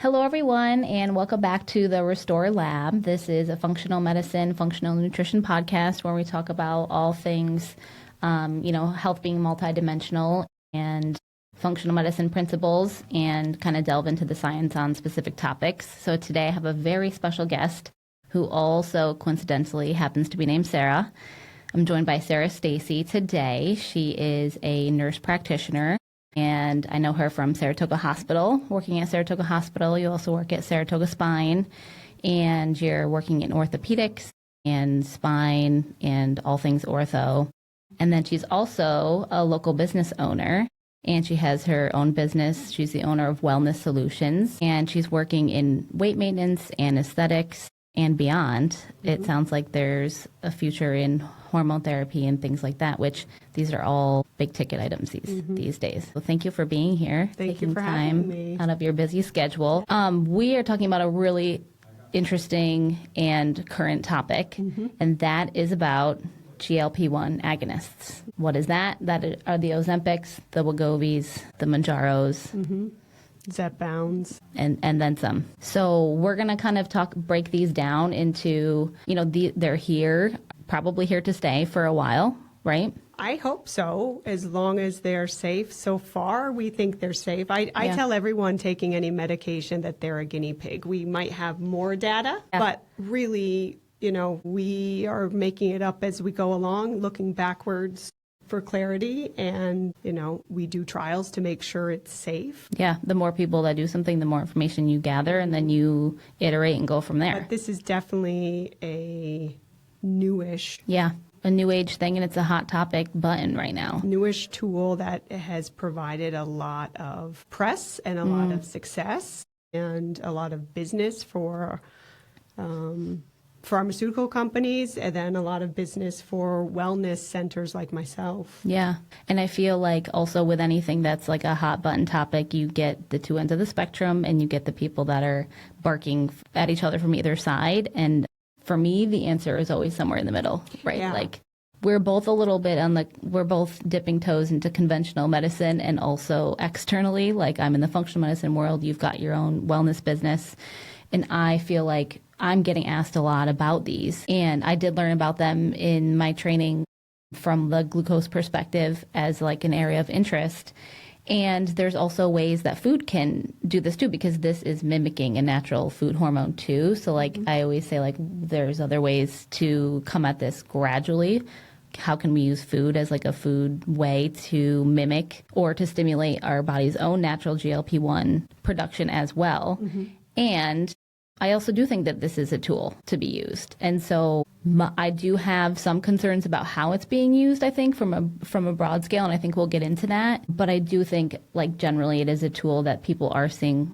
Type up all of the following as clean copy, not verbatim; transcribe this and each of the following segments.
Hello, everyone, and welcome back to the Restore Lab. This is a functional medicine, functional nutrition podcast where we talk about all things, health being multidimensional and functional medicine principles and kind of delve into the science on specific topics. So today I have a very special guest who also coincidentally happens to be named Sarah. I'm joined by Sarah Stacey today. She is a nurse practitioner. And I know her from Saratoga Hospital, working at Saratoga Hospital. You also work at Saratoga Spine, and you're working in orthopedics and spine and all things ortho. And then she's also a local business owner, and she has her own business. She's the owner of Wellness Solutions, and she's working in weight maintenance and aesthetics and beyond. It sounds like there's a future in hormone therapy and things like that, which these are all big ticket items these days. So thank you for being here. Thank you for having me. Out of your busy schedule. We are talking about a really interesting and current topic, and that is about GLP1 agonists. What is that? That are the Ozempics, the Wegovys, the Monjaros, Zepbounds. And then some. So we're going to kind of break these down into, they're here, probably here to stay for a while, right? I hope so, as long as they're safe. So far, we think they're safe. I tell everyone taking any medication that they're a guinea pig. We might have more data, but really, we are making it up as we go along, looking backwards for clarity, and we do trials to make sure it's safe. Yeah, the more people that do something, the more information you gather, and then you iterate and go from there. But this is definitely a newish, a new age thing, and it's a hot topic button right now. Newish tool that has provided a lot of press and a lot of success and a lot of business for pharmaceutical companies, and then a lot of business for wellness centers like myself. Yeah. And I feel like also with anything that's like a hot button topic, you get the two ends of the spectrum, and you get the people that are barking at each other from either side. And for me, the answer is always somewhere in the middle, right? Yeah. Like we're both a little bit we're both dipping toes into conventional medicine and also externally. Like I'm in the functional medicine world, you've got your own wellness business. And I feel like I'm getting asked a lot about these. And I did learn about them in my training from the glucose perspective as like an area of interest. And there's also ways that food can do this too, because this is mimicking a natural food hormone too. So like I always say, like there's other ways to come at this gradually. How can we use food as like a food way to mimic or to stimulate our body's own natural GLP-1 production as well? And I also do think that this is a tool to be used. And so I do have some concerns about how it's being used, I think, from a broad scale, and I think we'll get into that. But I do think, like, generally it is a tool that people are seeing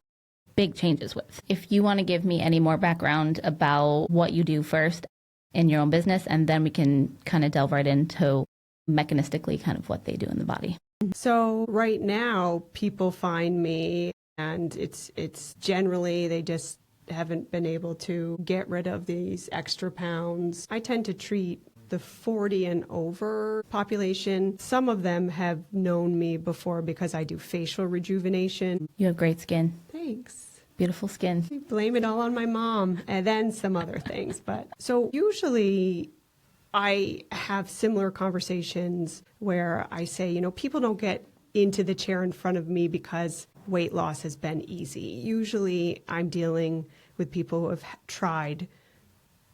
big changes with. If you want to give me any more background about what you do first in your own business, and then we can kind of delve right into mechanistically kind of what they do in the body. So right now, people find me, and it's generally they just haven't been able to get rid of these extra pounds. I tend to treat the 40 and over population. Some of them have known me before because I do facial rejuvenation. You have great skin. Thanks. Beautiful skin. I blame it all on my mom and then some other things. But so usually I have similar conversations where I say, people don't get into the chair in front of me because weight loss has been easy. Usually I'm dealing with people who have tried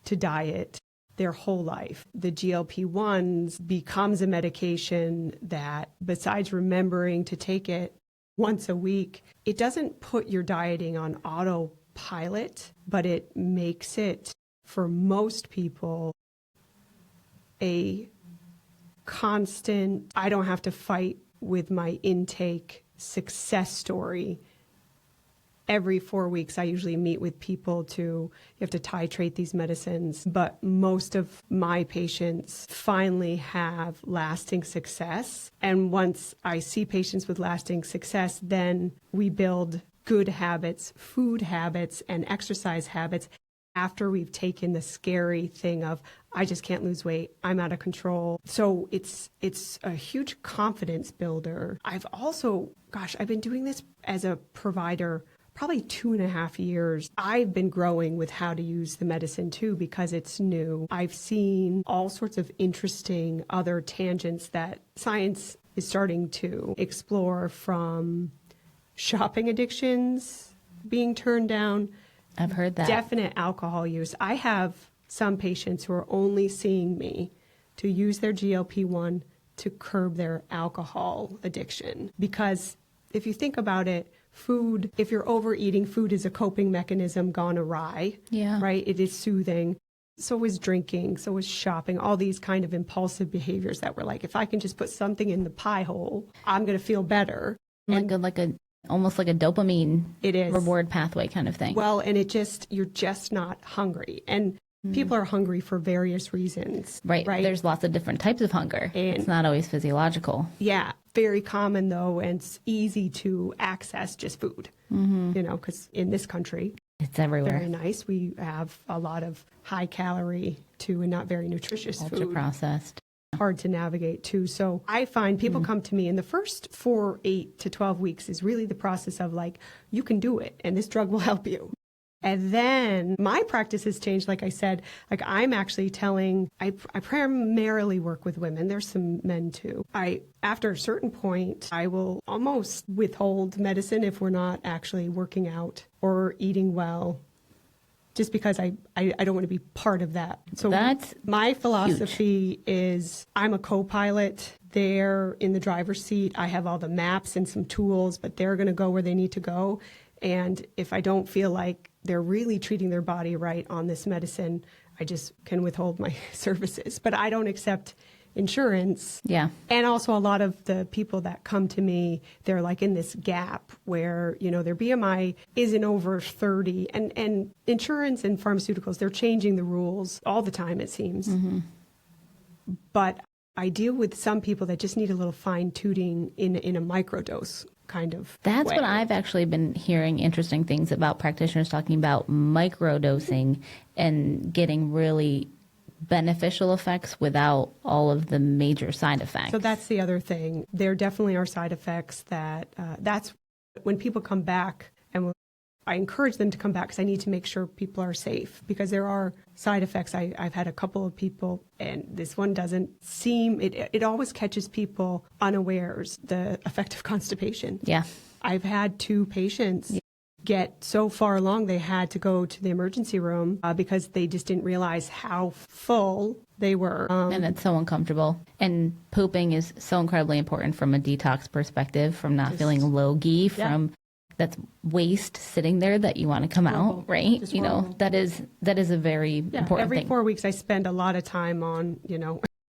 to diet their whole life. The GLP1s becomes a medication that, besides remembering to take it once a week, it doesn't put your dieting on autopilot, but it makes it, for most people, a constant, I don't have to fight with my intake success story. Every 4 weeks, I usually meet with people you have to titrate these medicines, but most of my patients finally have lasting success. And once I see patients with lasting success, then we build good habits, food habits, and exercise habits after we've taken the scary thing of, I just can't lose weight, I'm out of control. So it's a huge confidence builder. I've been doing this as a provider probably 2.5 years, I've been growing with how to use the medicine too, because it's new. I've seen all sorts of interesting other tangents that science is starting to explore, from shopping addictions being turned down. I've heard that. Definite alcohol use. I have some patients who are only seeing me to use their GLP-1 to curb their alcohol addiction. Because if you think about it, food, if you're overeating, food is a coping mechanism gone awry, right? It is soothing. So is drinking, so is shopping, all these kind of impulsive behaviors that we're like, if I can just put something in the pie hole, I'm going to feel better. Almost like a dopamine it is. Reward pathway kind of thing. Well, and you're just not hungry. And people are hungry for various reasons. Right. There's lots of different types of hunger. And it's not always physiological. Yeah. Very common, though, and it's easy to access just food, because in this country, it's everywhere. Very nice. We have a lot of high calorie too and not very nutritious food. Ultra processed. Hard to navigate too. So I find people come to me in the first 8 to 12 weeks is really the process of like, you can do it and this drug will help you. And then my practice has changed. Like I said, like I'm actually I primarily work with women. There's some men too. After a certain point, I will almost withhold medicine if we're not actually working out or eating well, just because I don't want to be part of that. So that's my philosophy is I'm a co-pilot. They're in the driver's seat. I have all the maps and some tools, but they're going to go where they need to go. And if I don't feel like they're really treating their body right on this medicine, I just can withhold my services. But I don't accept insurance. Yeah. And also a lot of the people that come to me, they're like in this gap where, their BMI isn't over 30. And insurance and pharmaceuticals, they're changing the rules all the time, it seems. But I deal with some people that just need a little fine-tuning in a microdose kind of That's way. what I've actually been hearing interesting things about practitioners talking about microdosing and getting really beneficial effects without all of the major side effects. So that's the other thing. There definitely are side effects that's when people come back, and I encourage them to come back because I need to make sure people are safe, because there are side effects. I've had a couple of people, and this one doesn't seem, it always catches people unawares, the effect of constipation. Yeah. I've had 2 patients get so far along they had to go to the emergency room because they just didn't realize how full they were. And it's so uncomfortable. And pooping is so incredibly important from a detox perspective, from not feeling logy, from that's waste sitting there that you want to come out, right? Just that is a very important every thing. 4 weeks I spend a lot of time on,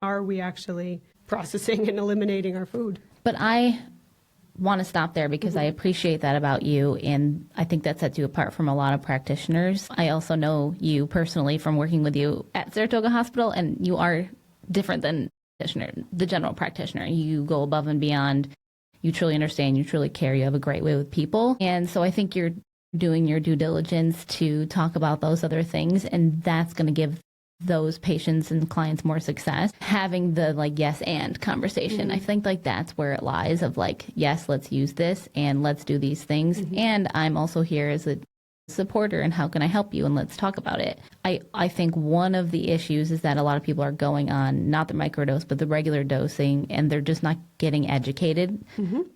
are we actually processing and eliminating our food? But I want to stop there because I appreciate that about you, and I think that sets you apart from a lot of practitioners. I also know you personally from working with you at Saratoga Hospital, and you are different than the general practitioner. You go above and beyond. You truly understand, you truly care, you have a great way with people. And so I think you're doing your due diligence to talk about those other things, and that's going to give those patients and clients more success. Having the yes and conversation, I think that's where it lies, of yes, let's use this and let's do these things. And I'm also here as a supporter, and how can I help you, and let's talk about it. I think one of the issues is that a lot of people are going on not the microdose but the regular dosing, and they're just not getting educated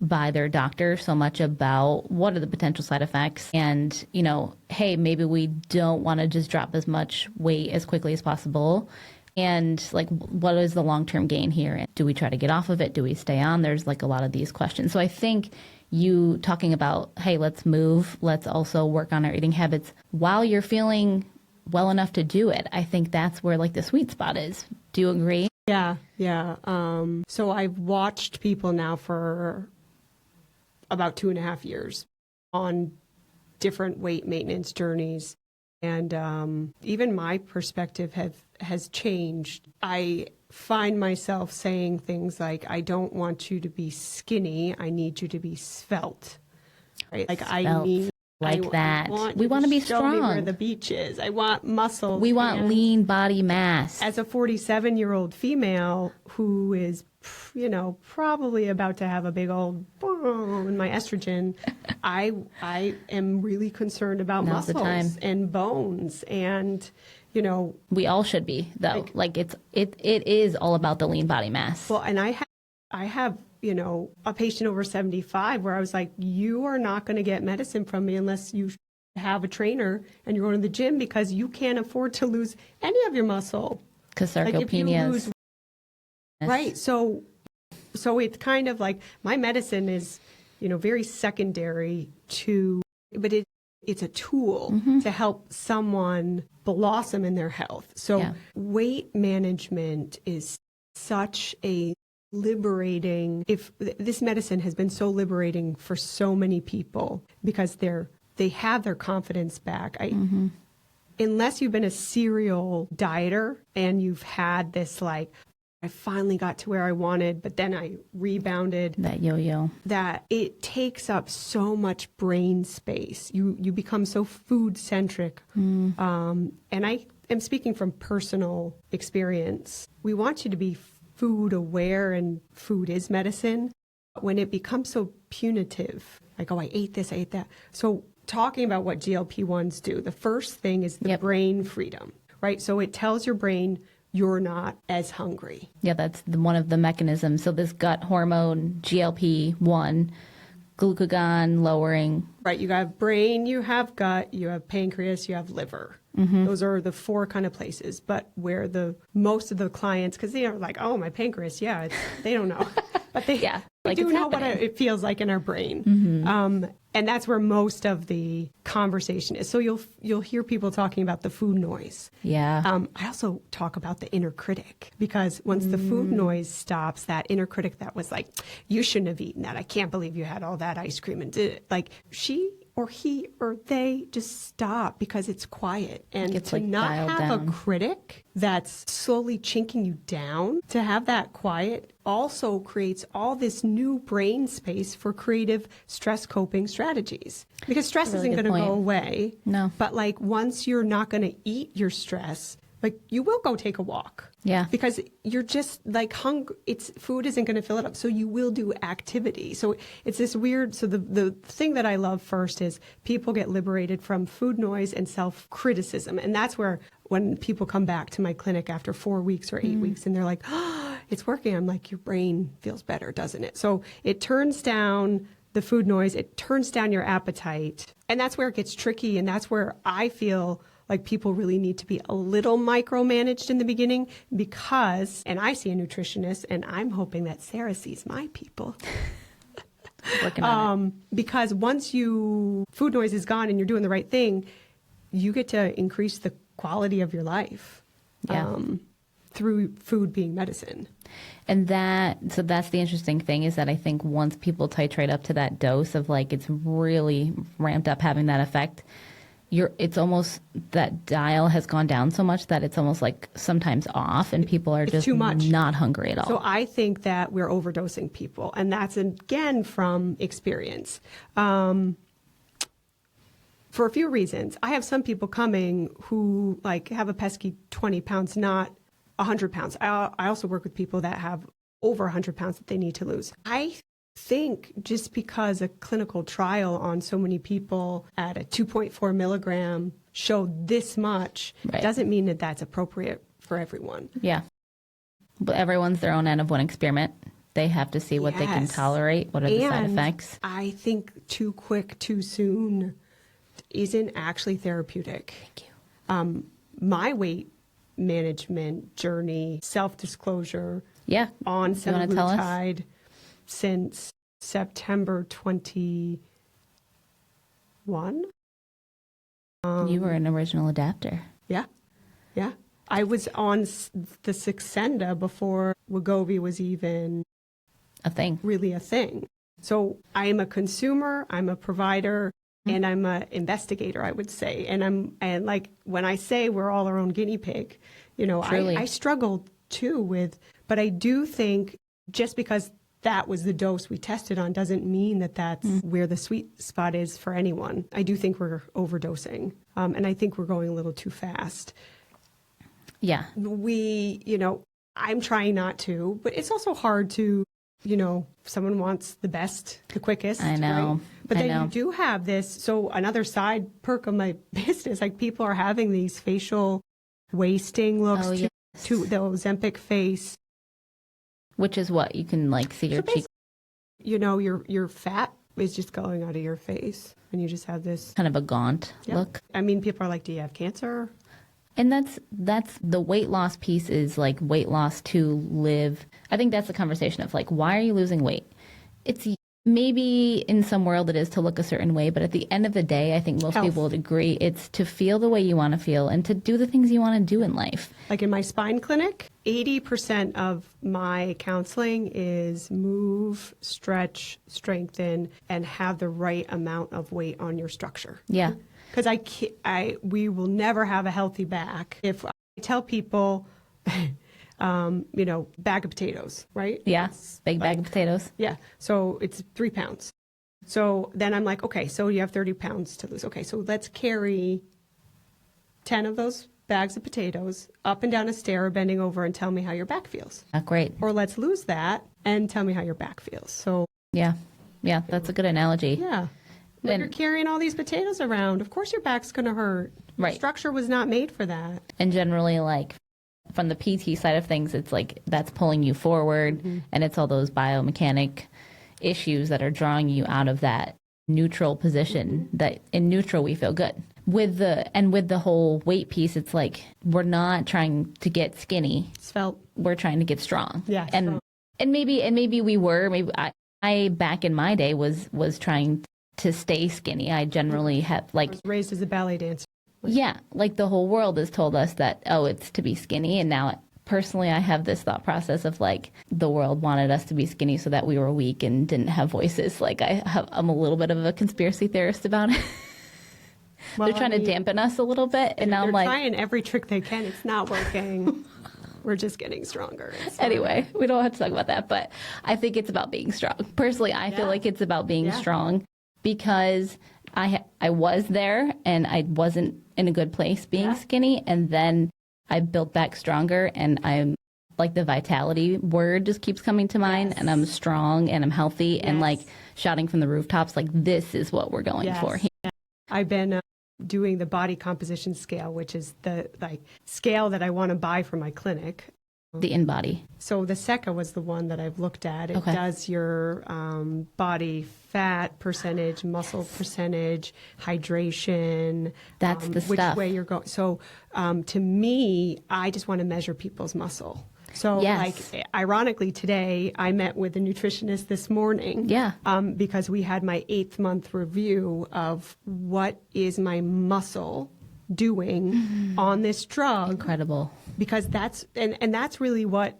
by their doctor so much about what are the potential side effects, and hey, maybe we don't want to just drop as much weight as quickly as possible, and what is the long-term gain here, and do we try to get off of it, do we stay on? There's a lot of these questions. So I think you talking about, hey, let's move, let's also work on our eating habits while you're feeling well enough to do it. I think that's where the sweet spot is. Do you agree? Yeah. So I've watched people now for about 2.5 years on different weight maintenance journeys. And even my perspective has changed. I find myself saying things like, I don't want you to be skinny, I need you to be svelte. Right? Svelte. I need like that. Want We you want to be show me where strong. the beach is. I want muscle. We want lean body mass. As a 47-year-old female who is, probably about to have a big old boom in my estrogen, I am really concerned about Now's the muscles time. and bones and, We all should be, though. It is all about the lean body mass. well, and I have, a patient over 75 where I was like, you are not going to get medicine from me unless you have a trainer and you're going to the gym because you can't afford to lose any of your muscle. Because Like if you sarcopenia lose, is... right. So it's kind of like my medicine is, very secondary to, but it's a tool to help someone blossom in their health. So Yeah. weight management is such a liberating, if this medicine has been so liberating for so many people because they have their confidence back. Unless you've been a serial dieter and you've had this like, I finally got to where I wanted, but then I rebounded. That yo-yo. That it takes up so much brain space. You become so food centric. And I am speaking from personal experience. We want you to be food aware, and food is medicine. When it becomes so punitive, like, oh, I ate this, I ate that. So talking about what GLP1s do, the first thing is the brain freedom, right? So it tells your brain you're not as hungry. Yeah, that's one of the mechanisms. So this gut hormone, GLP-1, glucagon lowering. Right, you have brain, you have gut, you have pancreas, you have liver. Those are the four kind of places. But where most of the clients, because they are like, oh, my pancreas, they don't know. But they, they do know what it feels like in our brain. And that's where most of the conversation is. So you'll hear people talking about the food noise. Yeah. I also talk about the inner critic, because once the food noise stops, that inner critic that was like, you shouldn't have eaten that. I can't believe you had all that ice cream and did it. Like she or he or they just stop because it's quiet. And It's to like not dialed have down. a critic that's slowly chinking you down, to have that quiet also creates all this new brain space for creative stress coping strategies. Because stress Really isn't good going to go point. away. No. But like once you're not going to eat your stress, like you will go take a walk. Yeah. Because you're just like food isn't going to fill it up. So you will do activity. So it's this weird, so the thing that I love first is people get liberated from food noise and self-criticism. And that's where when people come back to my clinic after 4 weeks or 8 weeks and they're like, oh, it's working. I'm like, your brain feels better, doesn't it? So it turns down the food noise. It turns down your appetite. And that's where it gets tricky. And that's where I feel like people really need to be a little micromanaged in the beginning, because, and I see a nutritionist and I'm hoping that Sarah sees my people. Working on it. Because once food noise is gone and you're doing the right thing, you get to increase the quality of your life. Yeah. Through food being medicine. And so that's the interesting thing, is that I think once people titrate up to that dose of like, it's really ramped up having that effect, it's almost, that dial has gone down so much that it's almost like sometimes off and people are just too much. not hungry at all. So I think that we're overdosing people, and that's again from experience. For a few reasons. I have some people coming who like have a pesky 20 pounds, not 100 pounds. I also work with people that have over 100 pounds that they need to lose. I think just because a clinical trial on so many people at a 2.4 milligram showed this much, doesn't mean that that's appropriate for everyone. Yeah. But everyone's their own end of one experiment. They have to see what they can tolerate. What are the side effects? I think too quick, too soon isn't actually therapeutic. Thank you. My weight management journey, self-disclosure, Yeah. on You wanna tell us? semaglutide since September 21. You were an original adapter. Yeah. I was on the Saxenda before Wegovy was even A thing. really a thing. So I am a consumer, I'm a provider, and I'm an investigator, I would say. And like when I say we're all our own guinea pig, Truly. I struggled too but I do think just because that was the dose we tested on doesn't mean that that's where the sweet spot is for anyone. I do think we're overdosing, and I think we're going a little too fast. Yeah. I'm trying not to, but it's also hard to, someone wants the best, the quickest. I know. Right? But I then know. you do have this. So another side perk of my business, like people are having these facial wasting looks to the Ozempic face. Which is what you can like see your cheek. Your fat is just going out of your face, and you just have this Kind of a gaunt look. I mean, people are like, "Do you have cancer?" And that's the weight loss piece is like weight loss to live. I think that's the conversation of like, why are you losing weight? It's maybe in some world it is to look a certain way, but at the end of the day, I think most people would agree it's to feel the way you want to feel and to do the things you want to do in life. Like in my spine clinic, 80% of my counseling is move, stretch, strengthen, and have the right amount of weight on your structure. Yeah. Because we will never have a healthy back if I tell people, bag of potatoes, right? Yeah, big bag of potatoes. Yeah, so it's 3 pounds. So then I'm like, okay, so you have 30 pounds to lose. Okay, so let's carry 10 of those bags of potatoes up and down a stair, bending over, and tell me how your back feels. Great. Or let's lose that and tell me how your back feels. So yeah, that's a good analogy. yeah. When you're carrying all these potatoes around, of course your back's going to hurt. Right. Your structure was not made for that. And generally, like, from the PT side of things, it's like that's pulling you forward, and it's all those biomechanic issues that are drawing you out of that neutral position. That in neutral we feel good. With the whole weight piece, it's like we're not trying to get skinny. Svelte. We're trying to get strong. Yeah. And maybe we were. Maybe I back in my day was trying to stay skinny. I generally have I was raised as a ballet dancer. Yeah, like the whole world has told us that, it's to be skinny. And now, personally, I have this thought process of like the world wanted us to be skinny so that we were weak and didn't have voices. Like I'm a little bit of a conspiracy theorist about it. They're trying to dampen us a little bit. And now I'm like, trying every trick they can. It's not working. We're just getting stronger. Anyway, we don't have to talk about that. But I think it's about being strong. Personally, I feel like it's about being strong because I was there and I wasn't in a good place being skinny, and then I built back stronger, and I'm like the vitality word just keeps coming to mind, and I'm strong and I'm healthy and like shouting from the rooftops like this is what we're going for here. I've been doing the body composition scale, which is the scale that I want to buy for my clinic. The in-body. So the SECA was the one that I've looked at. It does your body fat percentage, muscle percentage, hydration. That's the which stuff. way you're going. So to me, I just want to measure people's muscle. So ironically today, I met with a nutritionist this morning. Yeah. Because we had my 8th month review of what is my muscle doing on this drug. Incredible. Because that's really what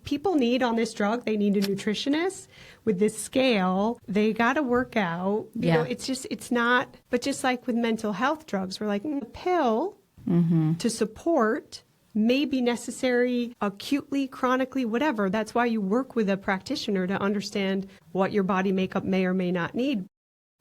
people need on this drug. They need a nutritionist with this scale. They got to work out. You know, it's not. But just like with mental health drugs, we're like a pill to support may be necessary acutely, chronically, whatever. That's why you work with a practitioner to understand what your body makeup may or may not need.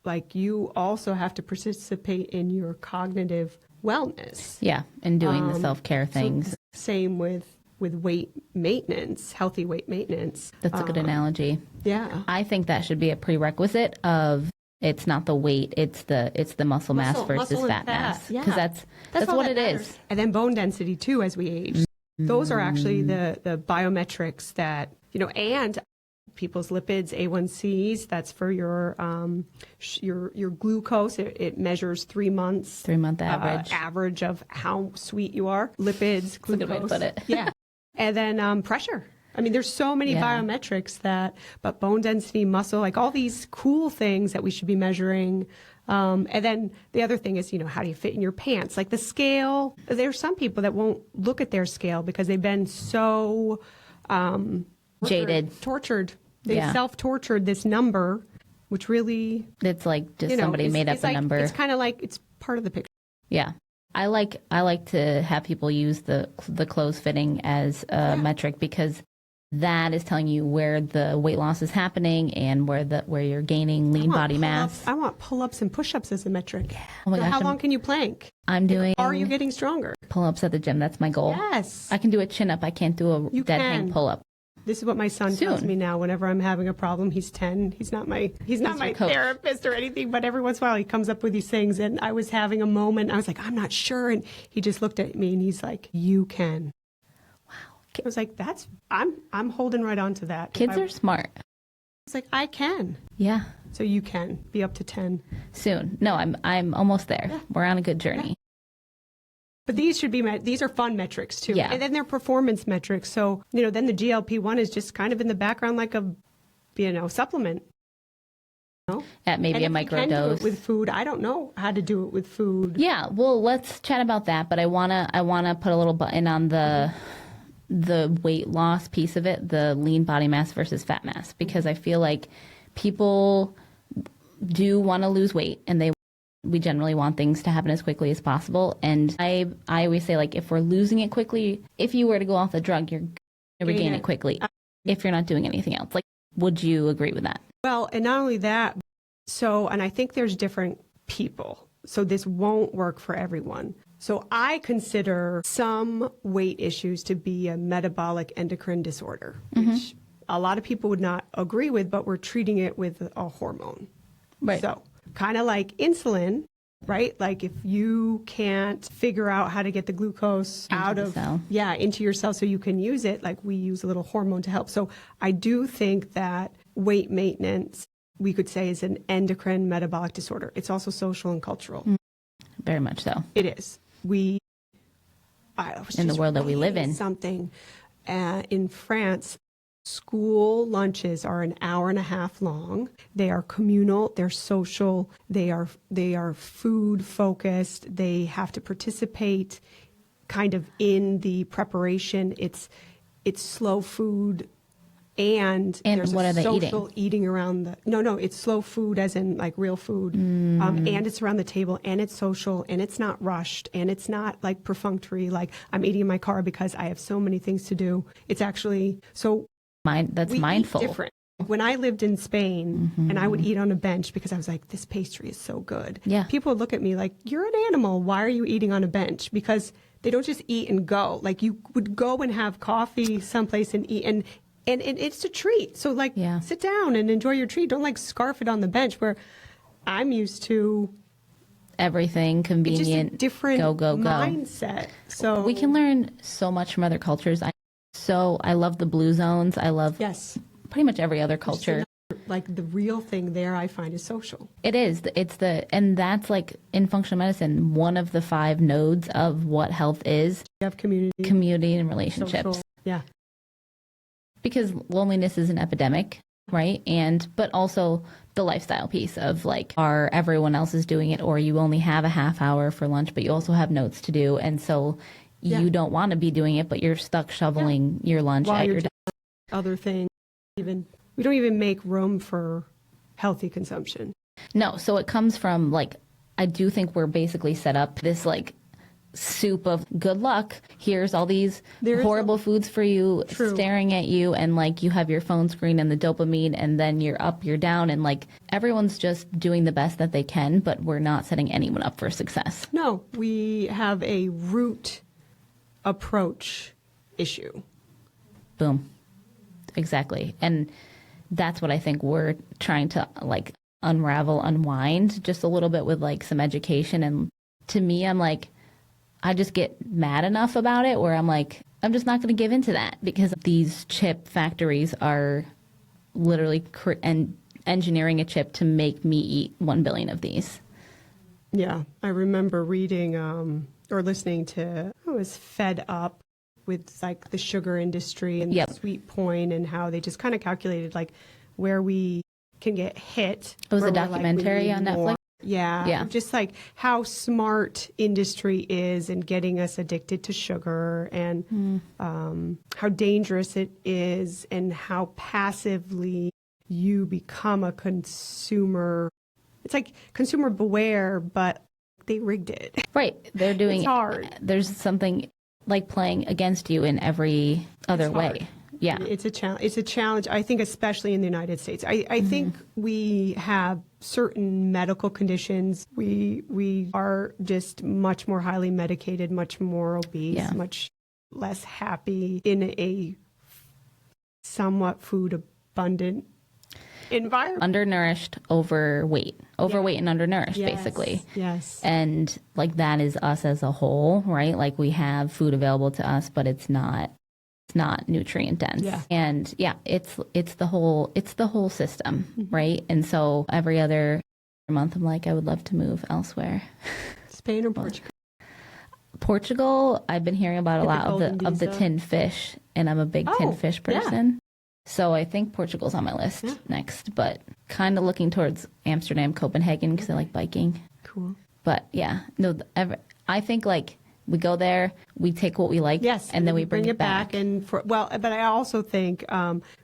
Like you also have to participate in your cognitive wellness. Yeah, and doing the self-care things. So same with weight maintenance, healthy weight maintenance. That's a good analogy. Yeah. I think that should be a prerequisite of it's not the weight, it's the muscle mass versus fat mass. Because that's what it is. And then bone density too as we age. Those are actually the biometrics that, and people's lipids, A1Cs, that's for your glucose. It measures 3 months. 3-month average. Average of how sweet you are. Lipids, glucose. That's a good way to put it. Yeah. And then pressure. I mean, there's so many biometrics but bone density, muscle, like all these cool things that we should be measuring. And then the other thing is, how do you fit in your pants? Like the scale, there's some people that won't look at their scale because they've been so jaded, tortured. They self-tortured this number, which really... It's like just somebody made up a number. It's kind of like it's part of the picture. Yeah. I like to have people use the clothes fitting as a metric because that is telling you where the weight loss is happening and where you're gaining lean body mass. I want pull-ups and push-ups as a metric. Yeah. Oh my gosh, how long can you plank? I'm doing. Are you getting stronger? Pull-ups at the gym. That's my goal. Yes. I can do a chin-up. I can't do a dead hang pull-up. This is what my son tells me now whenever I'm having a problem. He's 10. He's not my therapist or anything, but every once in a while he comes up with these things. And I was having a moment. I was like, I'm not sure. And he just looked at me and he's like, you can. Wow. I was like, I'm holding right on to that. Kids are smart. It's like, I can. Yeah. So you can be up to 10. Soon. No, I'm almost there. Yeah. We're on a good journey. Yeah. But these are fun metrics too. Yeah. And then they're performance metrics. So, then the GLP-1 is just kind of in the background like a, supplement. At maybe a microdose. You can do it with food. I don't know how to do it with food. Yeah. Well, let's chat about that. But I wanna put a little button on the weight loss piece of it, the lean body mass versus fat mass, because I feel like people do want to lose weight and we generally want things to happen as quickly as possible. And I always say, like, if we're losing it quickly, if you were to go off the drug, you're going to regain it quickly if you're not doing anything else. Like, would you agree with that? Well, and not only that, and I think there's different people. So this won't work for everyone. So I consider some weight issues to be a metabolic endocrine disorder, which a lot of people would not agree with, but we're treating it with a hormone. Right. So kind of like insulin, right? Like if you can't figure out how to get the glucose into your cell so you can use it, like we use a little hormone to help. So I do think that weight maintenance, we could say, is an endocrine metabolic disorder. It's also social and cultural. Very much so. It is. In the world that we live in. Something in France, school lunches are an hour and a half long. They are communal, they're social, they are food focused. They have to participate kind of in the preparation. It's slow food. And there's what a are they social eating around it's slow food as in like real food. And it's around the table and it's social and it's not rushed and it's not like perfunctory, like I'm eating in my car because I have so many things to do. It's actually that's mindful. Eat different. When I lived in Spain and I would eat on a bench because I was like, this pastry is so good. Yeah. People would look at me like, you're an animal. Why are you eating on a bench? Because they don't just eat and go. Like you would go and have coffee someplace and eat and it's a treat. So sit down and enjoy your treat. Don't like scarf it on the bench where I'm used to everything convenient, just a different go mindset. So we can learn so much from other cultures. I love the blue zones. I love pretty much every other culture. Like the real thing there I find is social. It is. And that's like in functional medicine, one of the 5 nodes of what health is. You have community and relationships. Social. Yeah. Because loneliness is an epidemic, right? But also the lifestyle piece of like, everyone else is doing it, or you only have a half hour for lunch, but you also have notes to do. And so you don't want to be doing it, but you're stuck shoveling your lunch while at you're your desk. Other things. We don't even make room for healthy consumption. No. So it comes from like, I do think we're basically set up this like soup of good luck. Here's all these horrible foods for you staring at you, and like you have your phone screen and the dopamine, and then you're up, you're down, and like everyone's just doing the best that they can, but we're not setting anyone up for success. No, we have a root approach issue. Boom. Exactly. And that's what I think we're trying to like unwind just a little bit with like some education. And to me, I'm like, I just get mad enough about it where I'm like, I'm just not going to give in to that, because these chip factories are literally engineering a chip to make me eat 1 billion of these. Yeah, I remember reading or listening to, I was fed up with like the sugar industry and the sweet point, and how they just kind of calculated like where we can get hit. It was a documentary on Netflix. Yeah. Just like how smart industry is in getting us addicted to sugar, and how dangerous it is, and how passively you become a consumer. It's like consumer beware, but they rigged it. Right. They're doing it's hard. There's something like playing against you in every other way. Yeah. It's a challenge. It's a challenge, I think, especially in the United States. I think we have certain medical conditions. We are just much more highly medicated, much more obese, much less happy in a somewhat food abundant environment. Undernourished, overweight and undernourished, basically. Yes. And like that is us as a whole, right? Like we have food available to us, but it's not nutrient dense. Yeah. And it's the whole system, right? And so every other month I'm like, I would love to move elsewhere. Spain or Portugal? Portugal, I've been hearing about a lot of the visa. tinned fish, and I'm a big tinned fish person. So I think Portugal's on my list next, but kind of looking towards Amsterdam, Copenhagen, because I like biking. Cool. But I think like we go there, we take what we like, and then we bring it back. But I also think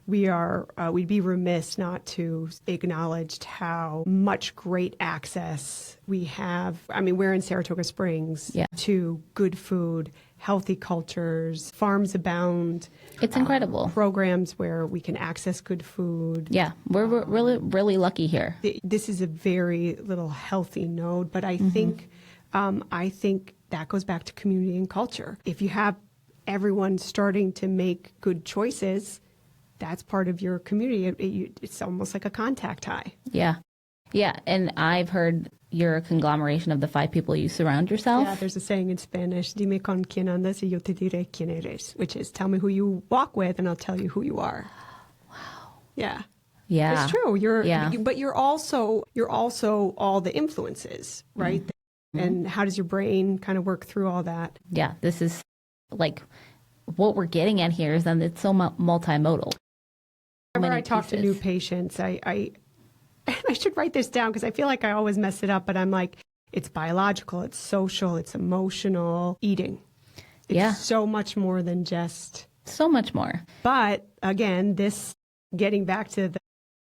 we'd be remiss not to acknowledge how much great access we have. I mean, we're in Saratoga Springs to good food, healthy cultures, farms abound. It's incredible. Programs where we can access good food. Yeah, we're really, really lucky here. This is a very little healthy node, but I think that goes back to community and culture. If you have everyone starting to make good choices, that's part of your community. It's almost like a contact high. Yeah. Yeah. And I've heard you're a conglomeration of the 5 people you surround yourself. Yeah, there's a saying in Spanish, dime con quién andas y yo te diré quién eres, which is tell me who you walk with and I'll tell you who you are. Wow. Yeah. Yeah. It's true. But you're also all the influences, right? And how does your brain kind of work through all that? Yeah, this is like what we're getting at here is that it's so multimodal. Whenever I talk to new patients, I should write this down because I feel like I always mess it up, but I'm like, it's biological, it's social, it's emotional, eating. It's so much more than just... So much more. But again, this getting back to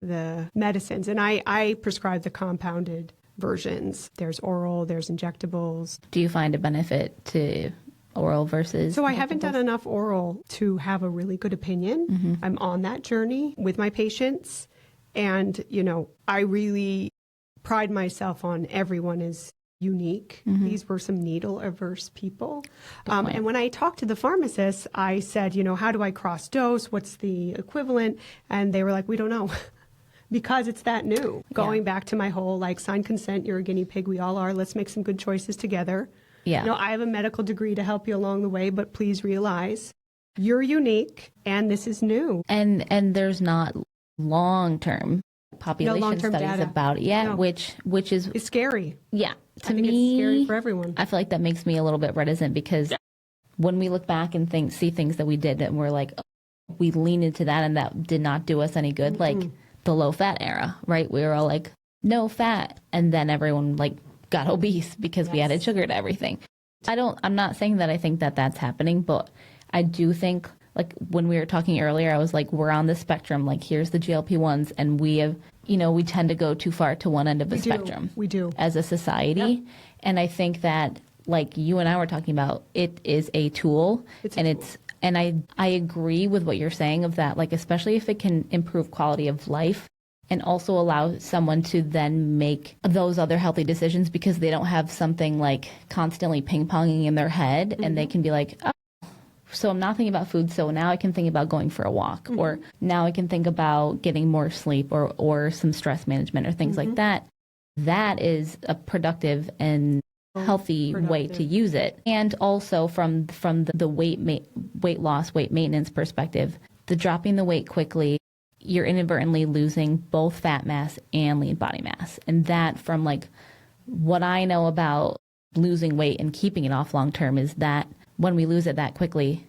the medicines, and I prescribe the compounded versions. There's oral, there's injectables. Do you find a benefit to oral versus So I haven't done enough oral to have a really good opinion. I'm on that journey with my patients. And, I really pride myself on everyone is unique. These were some needle averse people. And when I talked to the pharmacist, I said, how do I cross dose? What's the equivalent? And they were like, we don't know. Because it's that new. Going back to my whole, sign consent, you're a guinea pig, we all are. Let's make some good choices together. Yeah. I have a medical degree to help you along the way, but please realize you're unique and this is new. And there's not long-term population studies data about it which is... It's scary. Yeah. I think it's scary for everyone. I feel like that makes me a little bit reticent because when we look back and see things that we did and we're like, oh, we lean into that and that did not do us any good, like the low-fat era, right? We were all like, no fat. And then everyone got obese because we added sugar to everything. I'm not saying that I think that that's happening, but I do think when we were talking earlier, I was like, we're on the spectrum. Here's the GLP1s and we have, we tend to go too far to one end of the spectrum. We do. As a society. Yep. And I think that you and I were talking about, it is a tool. And I agree with what you're saying of that, especially if it can improve quality of life and also allow someone to then make those other healthy decisions because they don't have something constantly ping-ponging in their head and they can be like, oh, so I'm not thinking about food, so now I can think about going for a walk or now I can think about getting more sleep or some stress management or things like that. That is a productive and healthy way to use it. And also from the weight loss, weight maintenance perspective, the dropping the weight quickly, you're inadvertently losing both fat mass and lean body mass. And that from what I know about losing weight and keeping it off long term is that when we lose it that quickly,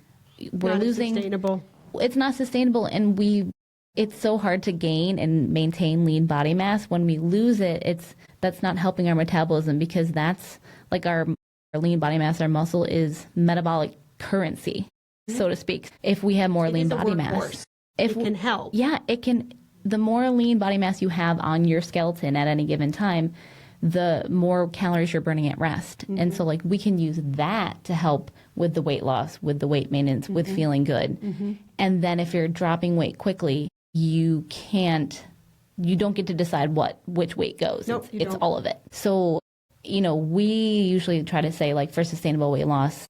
we're losing... Sustainable. It's not sustainable and it's so hard to gain and maintain lean body mass. When we lose it, that's not helping our metabolism because that's our lean body mass, our muscle is metabolic currency, so to speak. If we have more lean body mass, it can help. Yeah, it can. The more lean body mass you have on your skeleton at any given time, the more calories you're burning at rest. And so like we can use that to help with the weight loss, with the weight maintenance, with feeling good. And then if you're dropping weight quickly, you don't get to decide which weight goes. Nope, it's don't. all of it. So, we usually try to say like for sustainable weight loss,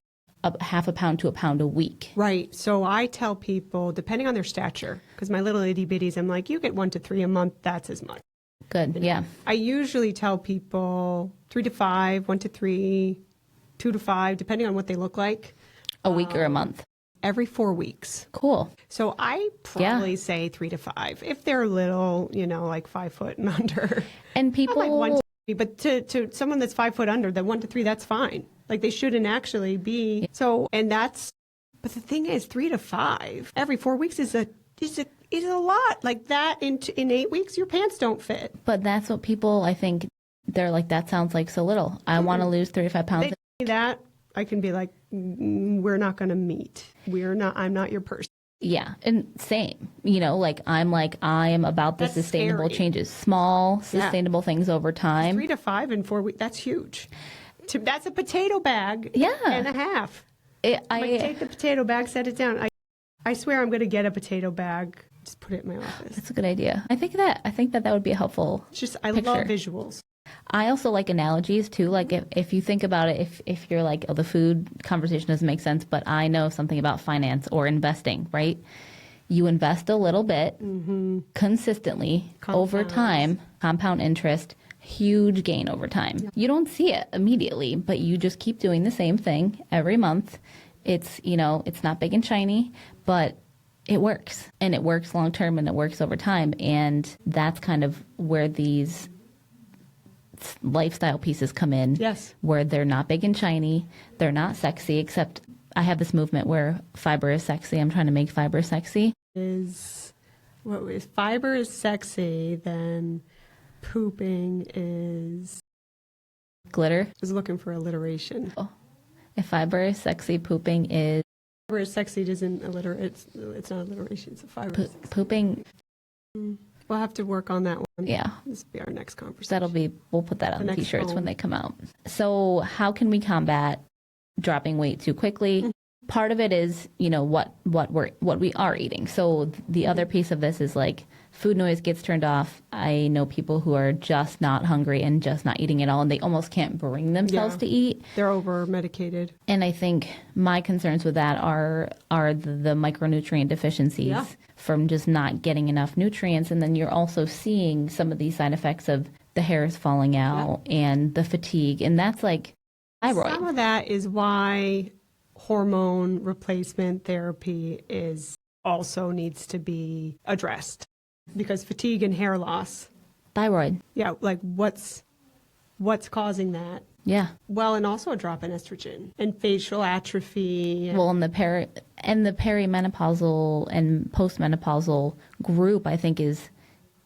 half a pound to a pound a week. Right. So I tell people, depending on their stature, because my little itty bitties, I'm like, you get 1 to 3 a month, that's as much. Good. Yeah. I usually tell people 3 to 5, 1 to 3, 2 to 5, depending on what they look like. A week or a month. Every 4 weeks. Cool. So I probably say 3 to 5 if they're little, like 5 foot and under. And people, I'm like 1 to 3, but to someone that's 5 foot under, then 1 to 3, that's fine. Like they shouldn't actually be. So, but the thing is 3 to 5 every 4 weeks is a lot. Like that in 8 weeks, your pants don't fit. But that's what people, I think, they're like, that sounds like so little. I want to lose 35 pounds. They say that, I can be like, we're not going to meet. I'm not your person. Yeah. And same, I am about the That's sustainable scary. changes, small, sustainable things over time. 3 to 5 in 4 weeks, that's huge. That's a potato bag and a half. Take the potato bag, set it down. I swear I'm going to get a potato bag. Just put it in my office. That's a good idea. I think that would be a helpful I picture. love visuals. I also like analogies too. Like if you think about it, if you're like, oh, the food conversation doesn't make sense, but I know something about finance or investing, right? You invest a little bit consistently over time, compound interest, huge gain over time. Yeah. You don't see it immediately, but you just keep doing the same thing every month. It's, it's not big and shiny, but it works, and it works long term, and it works over time. And that's kind of where these lifestyle pieces come in. Yes. Where they're not big and shiny, they're not sexy, except I have this movement where fiber is sexy. I'm trying to make fiber sexy. If fiber is sexy, then pooping is glitter. I was looking for alliteration. Oh. If fiber is sexy, pooping is... Fiber is sexy isn't alliteration. It's not alliteration. It's a fiber. Pooping... We'll have to work on that one. Yeah. This will be our next conversation. We'll put that on the t-shirts when they come out. So how can we combat dropping weight too quickly? Mm-hmm. Part of it is, what we are eating. So the other piece of this is like food noise gets turned off. I know people who are just not hungry and just not eating at all, and they almost can't bring themselves to eat. They're over medicated. And I think my concerns with that are the micronutrient deficiencies from just not getting enough nutrients. And then you're also seeing some of these side effects of the hair is falling out and the fatigue. And that's like thyroid. Some of that is why hormone replacement therapy also needs to be addressed, because fatigue and hair loss. Thyroid. Yeah, like what's causing that? Yeah. Well, and also a drop in estrogen and facial atrophy. Well, and the perimenopausal and postmenopausal group, I think, is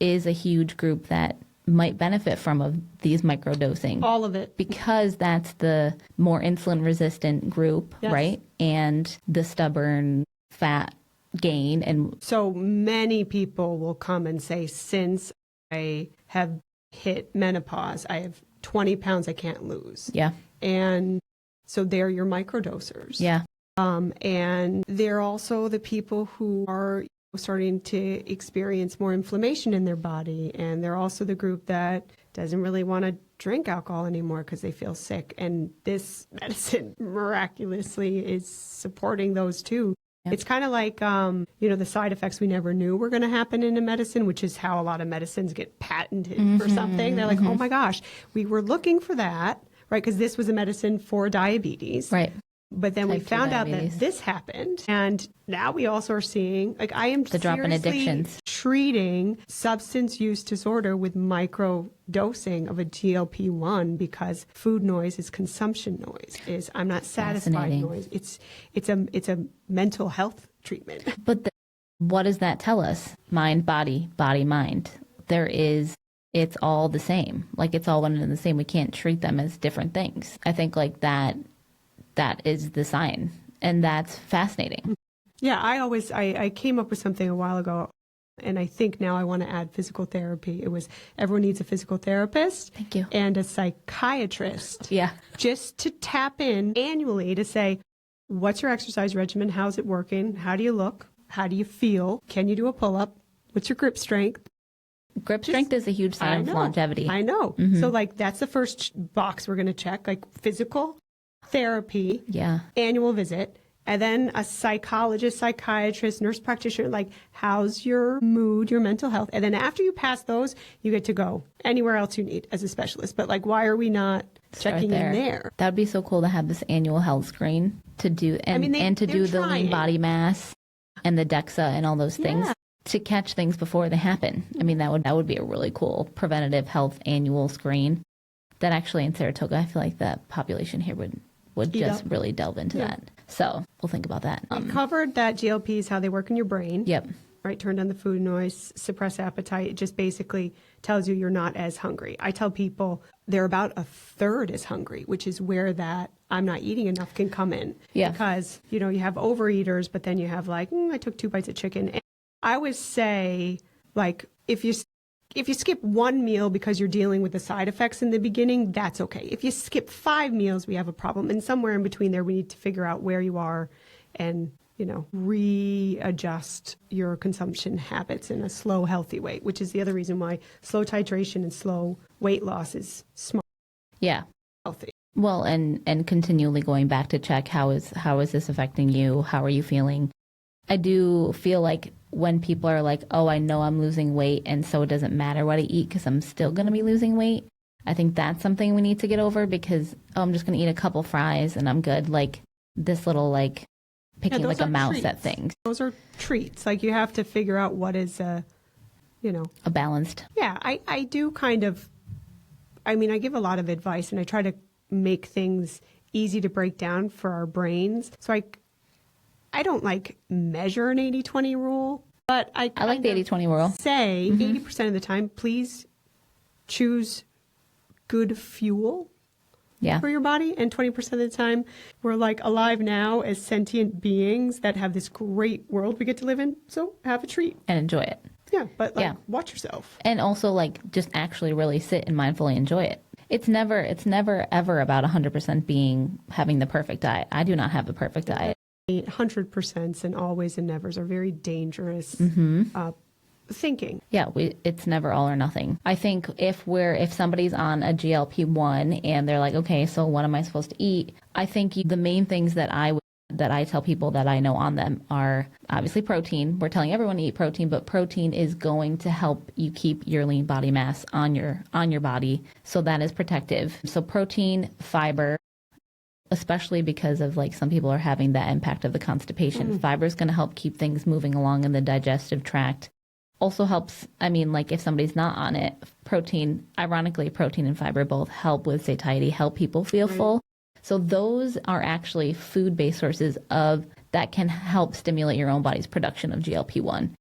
a huge group that might benefit from these microdosing. All of it. Because that's the more insulin resistant group, right? And the stubborn fat gain. And so many people will come and say, since I have hit menopause, I have 20 pounds I can't lose. Yeah. And so they're your microdosers. Yeah. And they're also the people who are starting to experience more inflammation in their body. And they're also the group that doesn't really want to drink alcohol anymore because they feel sick. And this medicine miraculously is supporting those too. Yep. It's kind of like, the side effects we never knew were going to happen in a medicine, which is how a lot of medicines get patented for something. They're like, oh my gosh, we were looking for that, right? Because this was a medicine for diabetes. Right. But then we found out that this happened. And now we also are seeing, I am the drop in addictions, treating substance use disorder with microdosing of a GLP1 because food noise is consumption noise, I'm not satisfied noise. It's a mental health treatment. But what does that tell us? Mind, body, mind. It's all the same. Like it's all one and the same. We can't treat them as different things. I think like that is the sign. And that's fascinating. Yeah, I came up with something a while ago. And I think now I want to add physical therapy. It was everyone needs a physical therapist. Thank you. And a psychiatrist. Yeah. Just to tap in annually to say, what's your exercise regimen? How's it working? How do you look? How do you feel? Can you do a pull-up? What's your grip strength? Grip strength is a huge sign of longevity. I know. So like that's the first box we're going to check, like physical therapy, annual visit. And then a psychologist, psychiatrist, nurse practitioner, like how's your mood, your mental health? And then after you pass those, you get to go anywhere else you need as a specialist. But like, why are we not checking in there? That would be so cool to have this annual health screen to do, and to do the lean body mass and the DEXA and all those things to catch things before they happen. I mean, that would be a really cool preventative health annual screen that actually in Saratoga, I feel like the population here would just really delve into that. So we'll think about that. We covered that GLPs, how they work in your brain. Yep. Right, turn down the food noise, suppress appetite. It just basically tells you you're not as hungry. I tell people they're about a third as hungry, which is where that I'm not eating enough can come in. Yeah. Because, you have overeaters, but then you have like, I took 2 bites of chicken. And I always say, like, if you skip one meal because you're dealing with the side effects in the beginning, that's okay. If you skip 5 meals, we have a problem. And somewhere in between there, we need to figure out where you are and, readjust your consumption habits in a slow, healthy way, which is the other reason why slow titration and slow weight loss is smart. Yeah. Healthy. Well, and continually going back to check how is this affecting you? How are you feeling? I do feel like when people are like, oh, I know I'm losing weight, and so it doesn't matter what I eat because I'm still going to be losing weight. I think that's something we need to get over because, I'm just going to eat a couple fries and I'm good. Like this little, like, picking like a mouse treats. at things. Those are treats. Like you have to figure out what is, a balanced. Yeah, I do kind of, I give a lot of advice and I try to make things easy to break down for our brains. So I don't like measure an 80-20 rule, but I like the 80-20 rule. Say 80% of the time, please choose good fuel for your body. And 20% of the time, we're like alive now as sentient beings that have this great world we get to live in. So have a treat. And enjoy it. Yeah, but watch yourself. And also just actually really sit and mindfully enjoy it. It's never ever about 100% having the perfect diet. I do not have the perfect diet. 100% and always and nevers are very dangerous thinking. Yeah, it's never all or nothing. I think if somebody's on a GLP-1 and they're like, okay, so what am I supposed to eat? I think the main things that I tell people that I know on them are obviously protein. We're telling everyone to eat protein, but protein is going to help you keep your lean body mass on your body. So that is protective. So protein, fiber, especially because of like some people are having that impact of the constipation. Fiber is going to help keep things moving along in the digestive tract. Also helps, if somebody's not on it, ironically, protein and fiber both help with satiety, help people feel full. So those are actually food-based sources that can help stimulate your own body's production of GLP-1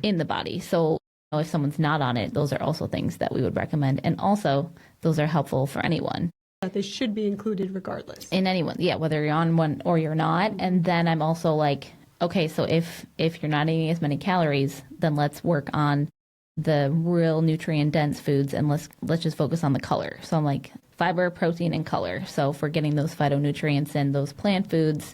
in the body. So if someone's not on it, those are also things that we would recommend. And also, those are helpful for anyone. They should be included regardless. In anyone, whether you're on one or you're not. And then I'm also like, okay, so if you're not eating as many calories, then let's work on the real nutrient-dense foods and let's just focus on the color. So I'm like, fiber, protein, and color. So if we're getting those phytonutrients in those plant foods,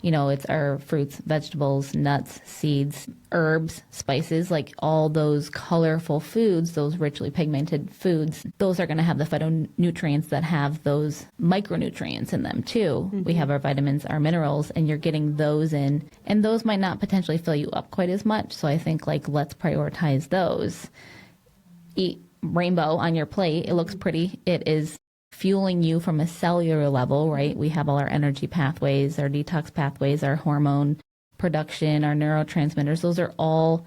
it's our fruits, vegetables, nuts, seeds, herbs, spices, like all those colorful foods, those richly pigmented foods, those are going to have the phytonutrients that have those micronutrients in them too. We have our vitamins, our minerals, and you're getting those in, and those might not potentially fill you up quite as much. So I think let's prioritize those. Eat rainbow on your plate. It looks pretty. It is fueling you from a cellular level, right? We have all our energy pathways, our detox pathways, our hormone production, our neurotransmitters. Those are all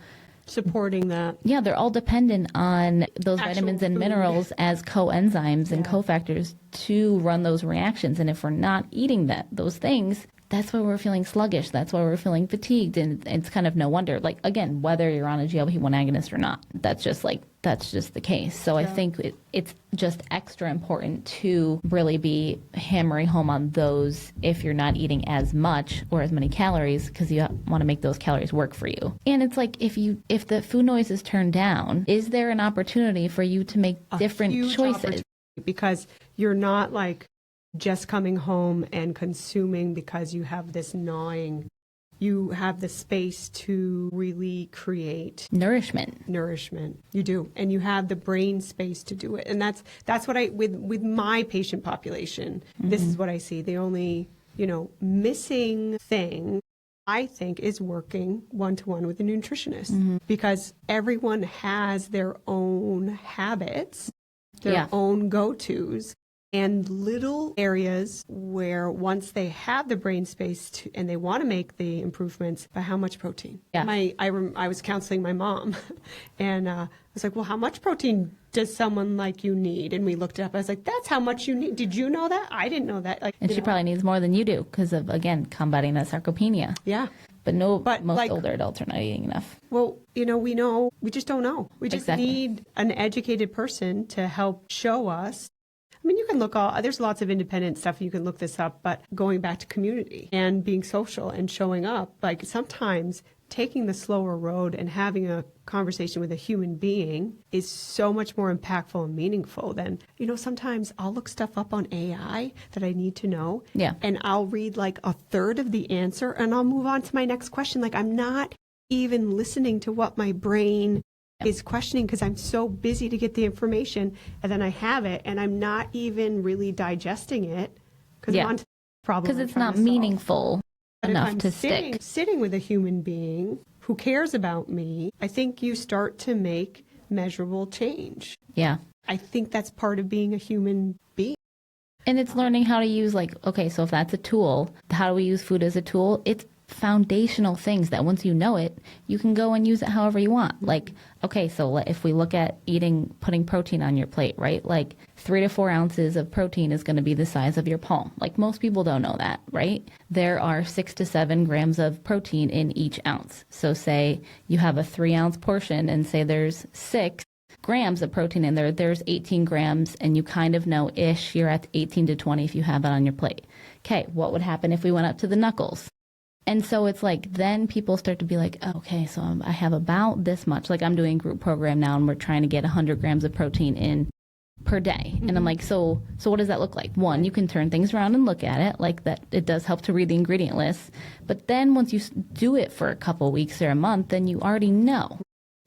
supporting that. Yeah, they're all dependent on those vitamins and minerals as coenzymes and cofactors to run those reactions. And if we're not eating those things, that's why we're feeling sluggish. That's why we're feeling fatigued. And it's kind of no wonder, like, again, whether you're on a GLP-1 agonist or not, that's just the case. So I think it's just extra important to really be hammering home on those if you're not eating as much or as many calories, because you want to make those calories work for you. And it's like, if the food noise is turned down, is there an opportunity for you to make different choices? Because you're not like just coming home and consuming because you have this gnawing. You have the space to really create Nourishment. You do. And you have the brain space to do it. And that's what with my patient population, this is what I see. The only, missing thing I think is working one-to-one with a nutritionist, because everyone has their own habits, their own go-tos, and little areas where once they have the brain space and they want to make the improvements, but how much protein? Yeah. I was counseling my mom, and I was like, well, how much protein does someone like you need? And we looked it up. I was like, that's how much you need. Did you know that? I didn't know that. And she probably needs more than you do because of, again, combating that sarcopenia. Yeah. But most older adults are not eating enough. Well, we just don't know. We just need an educated person to help show us. I mean, you can there's lots of independent stuff. You can look this up, but going back to community and being social and showing up, like sometimes taking the slower road and having a conversation with a human being is so much more impactful and meaningful than, sometimes I'll look stuff up on AI that I need to know. Yeah. And I'll read like a third of the answer and I'll move on to my next question. Like I'm not even listening to what my brain is questioning because I'm so busy to get the information, and then I have it and I'm not even really digesting it because I'm on to the problem. Because it's not meaningful enough to stick. Sitting with a human being who cares about me, I think you start to make measurable change. Yeah. I think that's part of being a human being. And it's learning how to use, so if that's a tool, how do we use food as a tool? It's foundational things that once you know it, you can go and use it however you want. So if we look at putting protein on your plate, right? 3 to 4 ounces of protein is going to be the size of your palm. Most people don't know that, right? There are 6 to 7 grams of protein in each ounce. So say you have a 3-ounce portion and say there's 6 grams of protein in there, there's 18 grams, and you kind of know you're at 18 to 20 if you have it on your plate. Okay, what would happen if we went up to the knuckles? And so it's then people start to be like, okay, so I have about this much. I'm doing a group program now, and we're trying to get 100 grams of protein in per day. Mm-hmm. And I'm like, so what does that look like? One, you can turn things around and look at it. That it does help to read the ingredient list. But then once you do it for a couple weeks or a month, then you already know.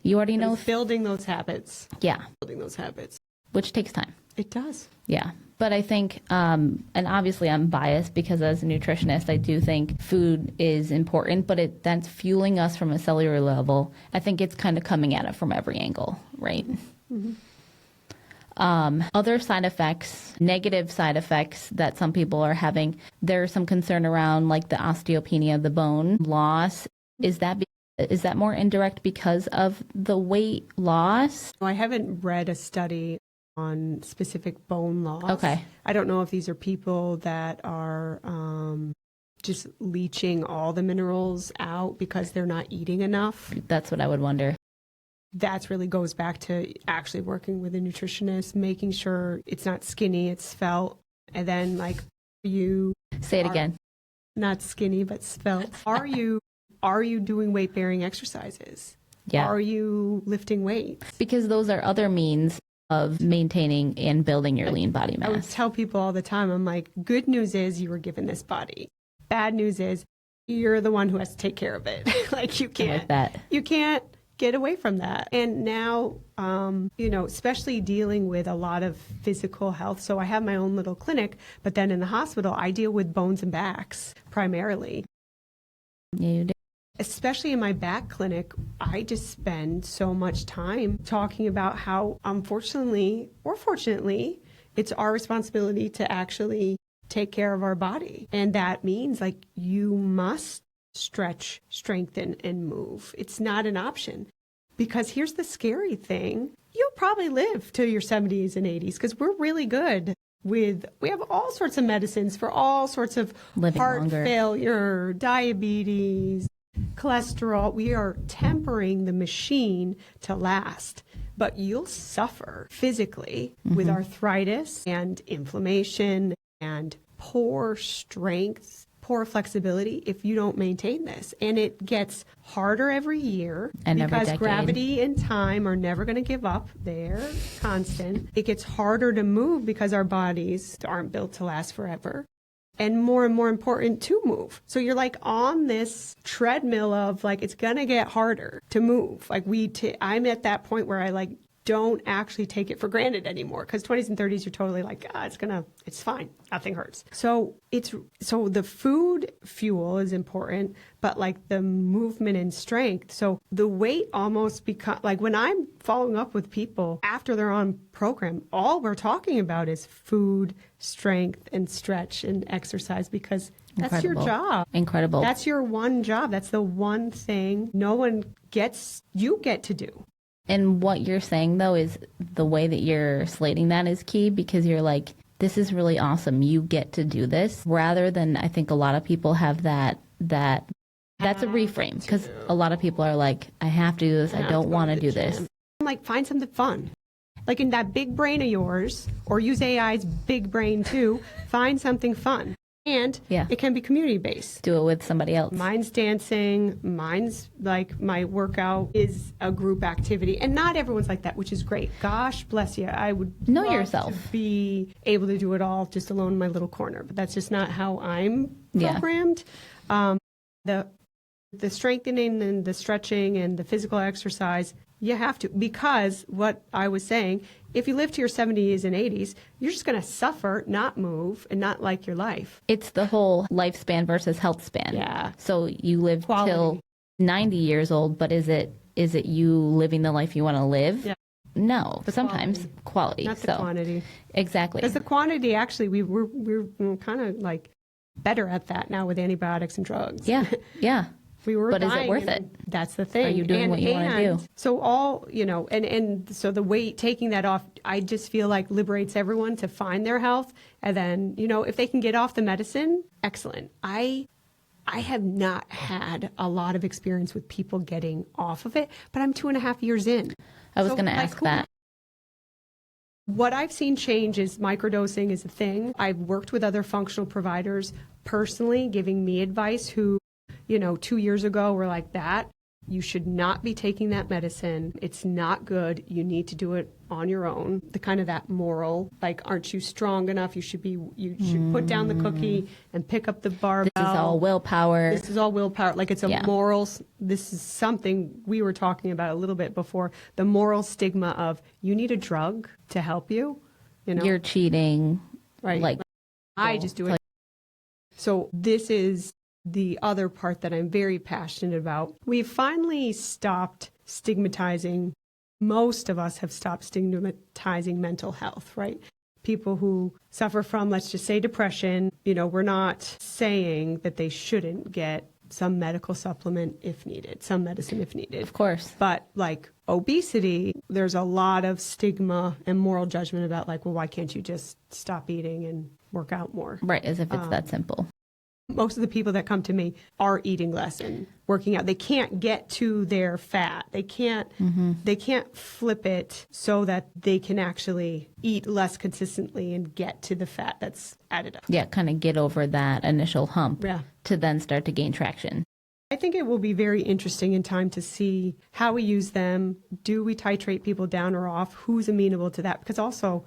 You already know. Building those habits. Yeah. Building those habits. Which takes time. It does. Yeah. But I think, and obviously I'm biased because as a nutritionist, I do think food is important, but that's fueling us from a cellular level. I think it's kind of coming at it from every angle, right? Mm-hmm. Other side effects, negative side effects that some people are having, there's some concern around the osteopenia, the bone loss. Is that more indirect because of the weight loss? I haven't read a study on specific bone loss. Okay. I don't know if these are people that are just leaching all the minerals out because they're not eating enough. That's what I would wonder. That really goes back to actually working with a nutritionist, making sure it's not skinny, it's svelte. And then you say it again. Not skinny, but svelte. Are you doing weight-bearing exercises? Yeah. Are you lifting weights? Because those are other means of maintaining and building your lean body mass. I would tell people all the time, I'm like, good news is you were given this body. Bad news is you're the one who has to take care of it. You can't get away from that. And now, especially dealing with a lot of physical health. So I have my own little clinic, but then in the hospital, I deal with bones and backs primarily. Yeah, you do. Especially in my back clinic, I just spend so much time talking about how, unfortunately or fortunately, it's our responsibility to actually take care of our body. And that means you must stretch, strengthen, and move. It's not an option. Because here's the scary thing. You'll probably live till your 70s and 80s because we're really good we have all sorts of medicines for all sorts of Living heart longer. failure, diabetes, cholesterol. We are tempering the machine to last. But you'll suffer physically with arthritis and inflammation and poor strength, poor flexibility if you don't maintain this. And it gets harder every year And every because decade. gravity and time are never going to give up. They're constant. It gets harder to move because our bodies aren't built to last forever. And more important to move. So you're like on this treadmill of like, it's going to get harder to move. Like I'm at that point where I like don't actually take it for granted anymore. Because 20s and 30s, you're totally like, it's fine. Nothing hurts. So the food fuel is important, but like the movement and strength. So the weight almost becomes like when I'm following up with people after they're on program, all we're talking about is food, strength, and stretch and exercise because that's your job. Incredible. That's your one job. That's the one thing no one you get to do. And what you're saying, though, is the way that you're slating that is key because you're like, this is really awesome. You get to do this rather than I think a lot of people have that's a reframe because a lot of people are like, I have to do this. I don't want to do this. I'm like, find something fun. Like in that big brain of yours or use AI's big brain too. Find something fun. And it can be community-based. Do it with somebody else. Mine's dancing. Mine's like my workout is a group activity. And not everyone's like that, which is great. Gosh bless you. I would know love yourself. to be able to do it all just alone in my little corner. But that's just not how I'm programmed. The strengthening and the stretching and the physical exercise, you have to. Because what I was saying, if you live to your 70s and 80s, you're just going to suffer, not move, and not like your life. It's the whole lifespan versus health span. Yeah. So you live till 90 years old, but is it you living the life you want to live? Yeah. No, sometimes quality. Not the quantity. Exactly. Because the quantity, actually, we're kind of like better at that now with antibiotics and drugs. Yeah, yeah. But is it worth it? That's the thing. Are you doing what you want to do? So and so the weight, taking that off, I just feel like liberates everyone to find their health. And then, if they can get off the medicine, excellent. I have not had a lot of experience with people getting off of it, but I'm 2.5 years in. I was going to ask that. What I've seen change is microdosing is a thing. I've worked with other functional providers personally, giving me advice who 2 years ago were like that. You should not be taking that medicine. It's not good. You need to do it on your own. The kind of that moral, like, aren't you strong enough? You should put down the cookie and pick up the barbell. This is all willpower. This is all willpower. Like it's a morals. This is something we were talking about a little bit before. The moral stigma of you need a drug to help you. You're cheating. Right. Like I just do it. So this is the other part that I'm very passionate about. We've finally stopped stigmatizing. Most of us have stopped stigmatizing mental health, right? People who suffer from, let's just say, depression, we're not saying that they shouldn't get some medical supplement if needed, some medicine if needed. Of course. But like obesity, there's a lot of stigma and moral judgment about like, well, why can't you just stop eating and work out more? Right, as if it's that simple. Most of the people that come to me are eating less and working out. They can't get to their fat. They can't flip it so that they can actually eat less consistently and get to the fat that's added up. Yeah, kind of get over that initial hump to then start to gain traction. I think it will be very interesting in time to see how we use them. Do we titrate people down or off? Who's amenable to that? Because also,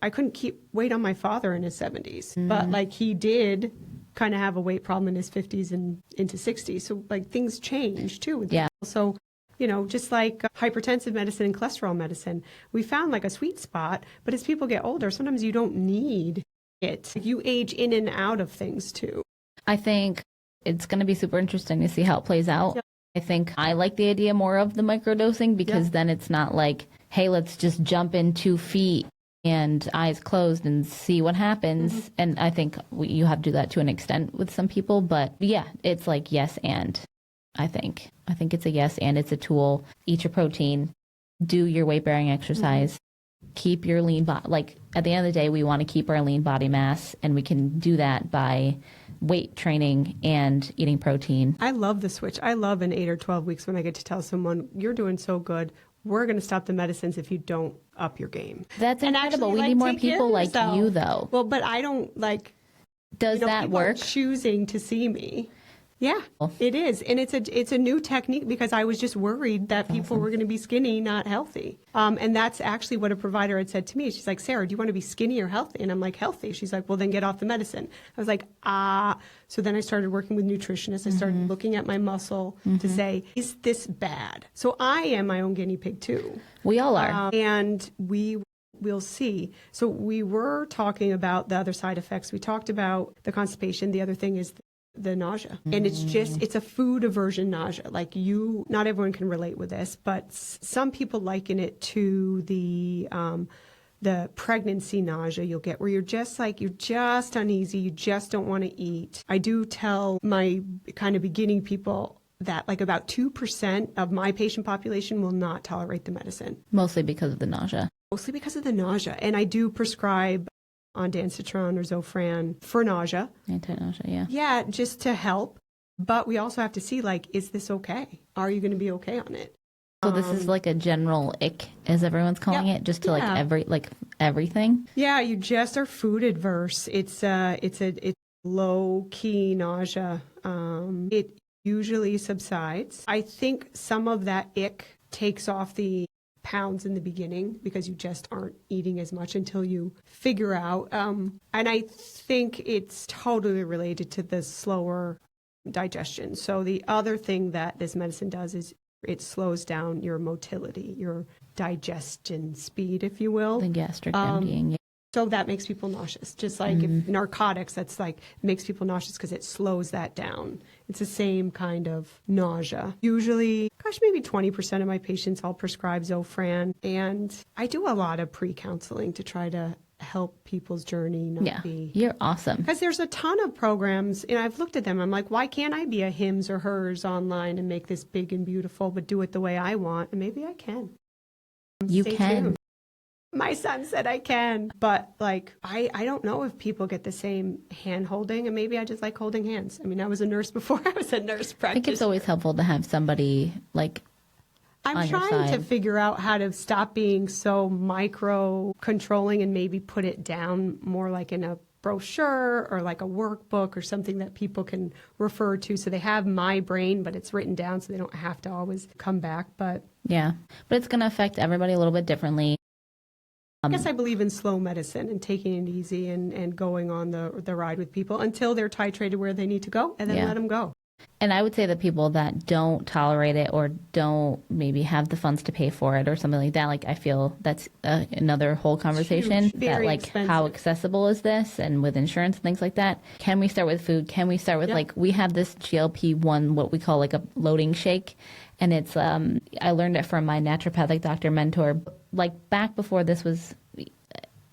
I couldn't keep weight on my father in his 70s, but like he did kind of have a weight problem in his 50s and into 60s. So like things change too. Yeah. So, just like hypertensive medicine and cholesterol medicine, we found like a sweet spot, but as people get older, sometimes you don't need it. You age in and out of things too. I think it's going to be super interesting to see how it plays out. Yep. I think I like the idea more of the microdosing because then it's not like, hey, let's just jump in 2 feet and eyes closed and see what happens. Mm-hmm. And I think you have to do that to an extent with some people. But yeah, it's like yes and. I think it's a yes and. It's a tool. Eat your protein. Do your weight-bearing exercise. keep your lean body. Like at the end of the day, we want to keep our lean body mass, and we can do that by weight training and eating protein. I love the switch. I love in 8 or 12 weeks when I get to tell someone, you're doing so good, we're going to stop the medicines if you don't up your game. That's And incredible. actually, We need more people like you, though. Well, but I don't like. Does that people are work? choosing to see me. Yeah, it is. And it's a new technique because I was just worried that people were going to be skinny, not healthy. And that's actually what a provider had said to me. She's like, Sarah, do you want to be skinny or healthy? And I'm like, healthy. She's like, well, then get off the medicine. I was like, ah. So then I started working with nutritionists. I started looking at my muscle to say, is this bad? So I am my own guinea pig too. We all are. And we'll see. So we were talking about the other side effects. We talked about the constipation. The other thing is the nausea. And it's a food aversion nausea. Like not everyone can relate with this, but some people liken it to the pregnancy nausea you'll get where you're just uneasy. You just don't want to eat. I do tell my kind of beginning people that like about 2% of my patient population will not tolerate the medicine. Mostly because of the nausea. Mostly because of the nausea. And I do prescribe ondansetron or Zofran for nausea. Anti-nausea, yeah. Yeah, just to help. But we also have to see, like, is this okay? Are you going to be okay on it? So this is like a general ick, as everyone's calling it, just to everything. Yeah, you just are food adverse. It's low key nausea. It usually subsides. I think some of that ick takes off the pounds in the beginning because you just aren't eating as much until you figure out. And I think it's totally related to the slower digestion. So the other thing that this medicine does is it slows down your motility, your digestion speed, if you will. The gastric emptying. Yeah. So that makes people nauseous. Just like if narcotics, that's like makes people nauseous because it slows that down. It's the same kind of nausea. Usually, maybe 20% of my patients I'll prescribe Zofran. And I do a lot of pre-counseling to try to help people's journey not be. You're awesome. Because there's a ton of programs, and I've looked at them. I'm like, why can't I be a hims or hers online and make this big and beautiful, but do it the way I want? And maybe I can. You Stay can. tuned. My son said I can, but like I don't know if people get the same hand holding, and maybe I just like holding hands. I mean, I was a nurse before. I was a nurse practitioner. I think it's always helpful to have somebody like I'm on your trying to side. figure out how to stop being so micro controlling and maybe put it down more like in a brochure or like a workbook or something that people can refer to so they have my brain, but it's written down so they don't have to always come back. But yeah, but it's going to affect everybody a little bit differently. I guess I believe in slow medicine and taking it easy and going on the ride with people until they're titrated where they need to go, and then let them go. And I would say that people that don't tolerate it or don't maybe have the funds to pay for it or something like that, like I feel that's another whole conversation. Huge, very that like expensive. How accessible is this, and with insurance and things like that. Can we start with food? Can we start with like we have this GLP1, what we call like a loading shake, and it's I learned it from my naturopathic doctor mentor, like back before this was.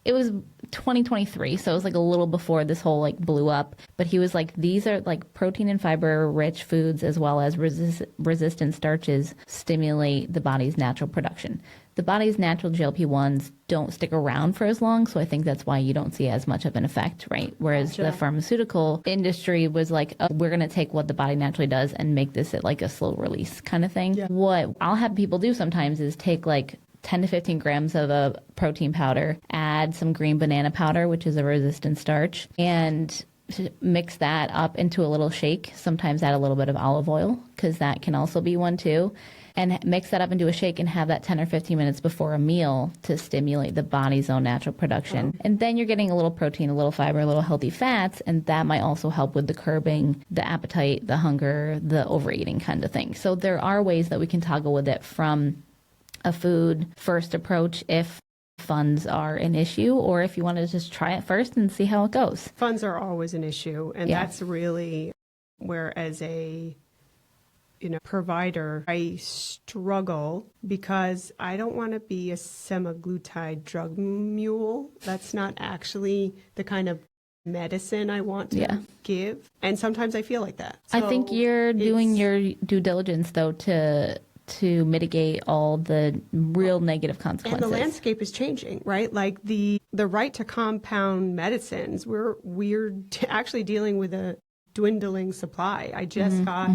It was 2023, so it was like a little before this whole like blew up. But he was like, these are like protein and fiber rich foods as well as resistant starches stimulate the body's natural production. The body's natural GLP1s don't stick around for as long, so I think that's why you don't see as much of an effect, right? Whereas the pharmaceutical industry was like, oh, we're going to take what the body naturally does and make this like a slow release kind of thing. Yeah. What I'll have people do sometimes is take like 10 to 15 grams of a protein powder, add some green banana powder, which is a resistant starch, and mix that up into a little shake. Sometimes add a little bit of olive oil, because that can also be one too. And mix that up into a shake and have that 10 or 15 minutes before a meal to stimulate the body's own natural production. And then you're getting a little protein, a little fiber, a little healthy fats, and that might also help with the curbing, the appetite, the hunger, the overeating kind of thing. So there are ways that we can toggle with it from a food first approach if funds are an issue, or if you want to just try it first and see how it goes. Funds are always an issue, and that's really where, as a provider, I struggle because I don't want to be a semaglutide drug mule. That's not actually the kind of medicine I want to give, and sometimes I feel like that. So I think you're doing your due diligence though to to mitigate all the real negative consequences. And the landscape is changing, right? Like the right to compound medicines, we're actually dealing with a dwindling supply. I just got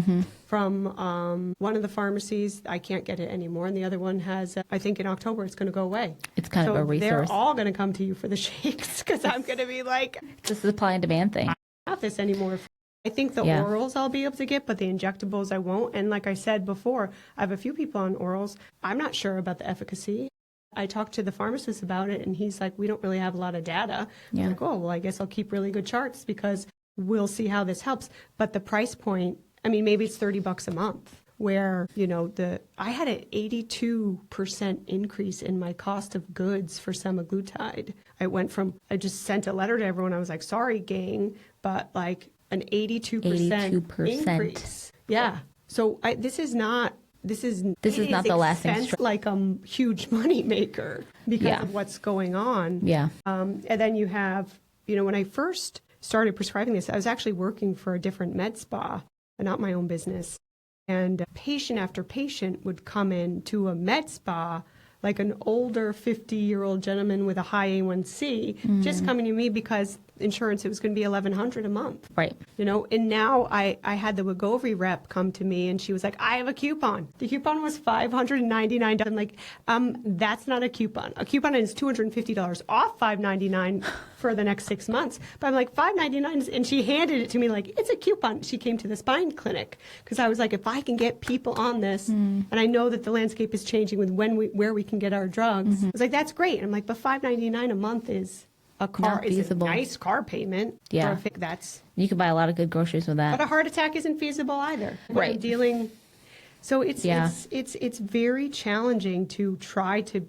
from one of the pharmacies, I can't get it anymore, and the other one has, I think in October it's going to go away. It's kind of a resource. They're all going to come to you for the shakes because I'm going to be like, it's a supply and demand thing. I don't have this anymore. I think the orals I'll be able to get, but the injectables I won't. And like I said before, I have a few people on orals. I'm not sure about the efficacy. I talked to the pharmacist about it, and he's like, we don't really have a lot of data. Yeah. I'm like, oh, well, I guess I'll keep really good charts because we'll see how this helps. But the price point, I mean, maybe it's $30 a month, where, I had an 82% increase in my cost of goods for semaglutide. I just sent a letter to everyone. I was like, sorry, gang, but like an 82% increase. Yeah. So this is not the lasting like a huge money maker because of what's going on. Yeah. And then you have, when I first started prescribing this, I was actually working for a different med spa, not my own business. And patient after patient would come in to a med spa, like an older 50-year-old gentleman with a high A1C, just coming to me because insurance, it was going to be $1,100 a month. Right. And now I had the Wegovy rep come to me, and she was like, I have a coupon. The coupon was $599. I'm like, that's not a coupon. A coupon is $250 off $599 for the next 6 months. But I'm like, $599, and she handed it to me like, it's a coupon. She came to the spine clinic because I was like, if I can get people on this, and I know that the landscape is changing with where we can get our drugs. I was like, that's great. And I'm like, but $599 a month is a nice car payment. Yeah. You can buy a lot of good groceries with that. But a heart attack isn't feasible either. Right. So it's very challenging to try to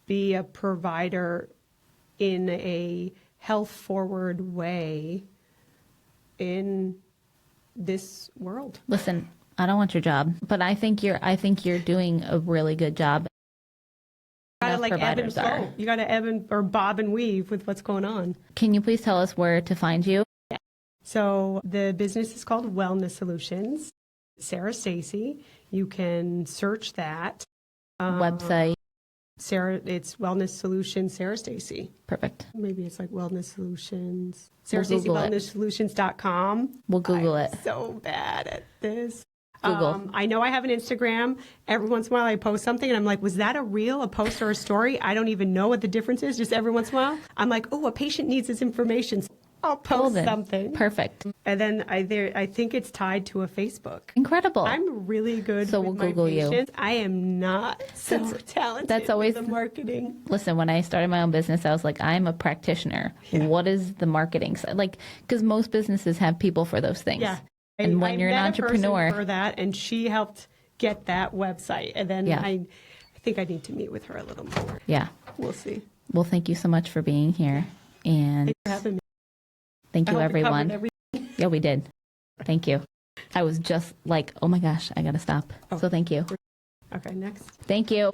be a provider in a health forward way in this world. Listen, I don't want your job, but I think you're doing a really good job. You gotta like ebb and flow. You gotta ebb or bob and weave with what's going on. Can you please tell us where to find you? Yeah. So the business is called Wellness Solutions. Sarah Stacey. You can search that. Website. It's Wellness Solutions, Sarah Stacey. Perfect. Maybe it's like Wellness Solutions. Sarah Stacey, wellnesssolutions.com. We'll Google it. I'm so bad at this. Google. I know I have an Instagram. Every once in a while I post something and I'm like, was that a post or a story? I don't even know what the difference is. Just every once in a while, I'm like, oh, a patient needs this information. So I'll post something. Perfect. And then I think it's tied to a Facebook. Incredible. I'm really good so with we'll Google my patients. you. I am not so talented that's always with the marketing. Listen, when I started my own business, I was like, I'm a practitioner. Yeah. What is the marketing side? Like, because most businesses have people for those things. Yeah. And when you're an entrepreneur, a person for that, and she helped get that website. And then I think I need to meet with her a little more. Yeah. We'll see. Well, thank you so much for being here. And thanks for having me. Thank you, everyone. Yeah, we did. Thank you. I was just like, oh my gosh, I got to stop. So thank you. Okay, next. Thank you.